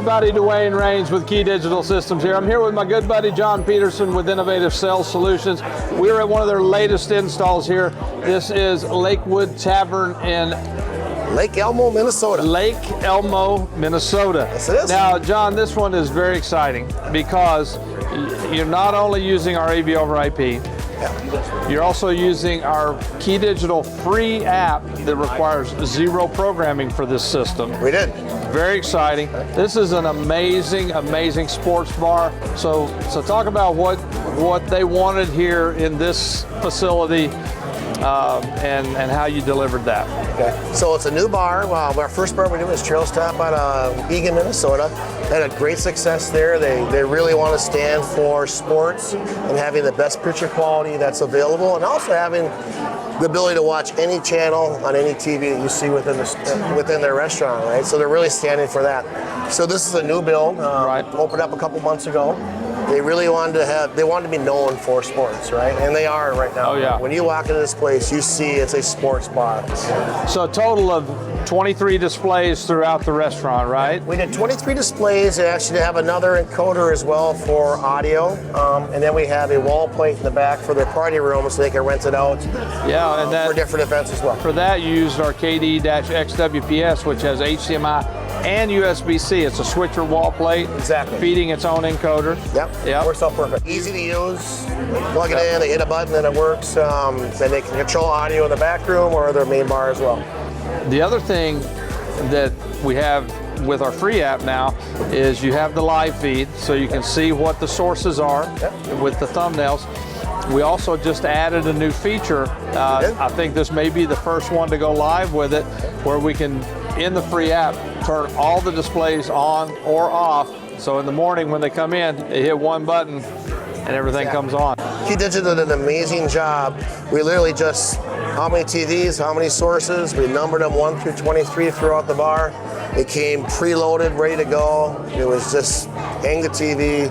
everybody, DeWayne Rains with KeyDigital Systems here. I'm here with my good buddy John Peterson with Innovative Sales Solutions. We're at one of their latest installs here. This is Lakewood Tavern in Lake Elmo, Minnesota. Lake Elmo, Minnesota. Yes, it is. Now, John, this one is very exciting because you're not only using our AV over IP, you're also using our KeyDigital free app that requires zero programming for this system. We did. Very exciting. This is an amazing, amazing sports bar. So talk about what they wanted here in this facility and how you delivered that. Okay. So it's a new bar. Our first bar we did was Trail Stop out of Eagan, Minnesota. Had a great success there. They really want to stand for sports and having the best picture quality that's available, and also having the ability to watch any channel on any TV that you see within their restaurant, right? So they're really standing for that. So this is a new build, opened up a couple months ago. They really wanted to be known for sports, right? And they are right now. Oh, yeah. When you walk into this place, you see it's a sports bar. So a total of 23 displays throughout the restaurant, right? We did 23 displays, and actually have another encoder as well for audio. And then we have a wall plate in the back for their party room so they can rent it out for different events as well. For that, you used our KD-XWPS, which has HDMI and USB-C. It's a switcher wall plate. Exactly. Feeding its own encoder. Yep. Works out perfect. Easy to use. Plug it in, they hit a button, and it works. Then they can control audio in the back room or their main bar as well. The other thing that we have with our free app now is you have the live feed, so you can see what the sources are with the thumbnails. We also just added a new feature. I think this may be the first one to go live with it, where we can, in the free app, turn all the displays on or off. So in the morning when they come in, they hit one button and everything comes on. KeyDigital did an amazing job. We literally just, how many TVs, how many sources, we numbered them 1 through 23 throughout the bar. It came preloaded, ready to go. It was just hang the TV,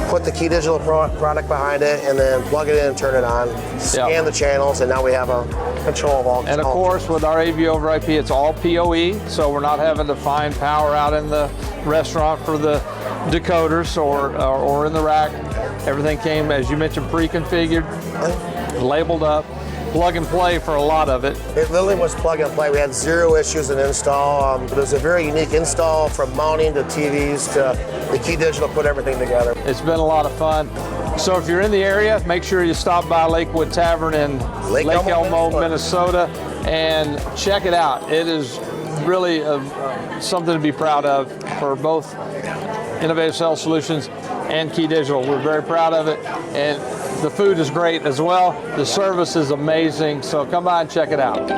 put the KeyDigital product behind it, and then plug it in and turn it on, scan the channels, and now we have a control of all. And of course, with our AV over IP, it's all PoE, so we're not having to find power out in the restaurant for the decoders or in the rack. Everything came, as you mentioned, pre-configured, labeled up. Plug and play for a lot of it. It literally was plug and play. We had zero issues in install. It was a very unique install, from mounting to TVs to the KeyDigital put everything together. It's been a lot of fun. So if you're in the area, make sure you stop by Lakewood Tavern in Lake Elmo, Minnesota, and check it out. It is really something to be proud of for both Innovative Sales Solutions and KeyDigital. We're very proud of it, and the food is great as well. The service is amazing, so come by and check it out.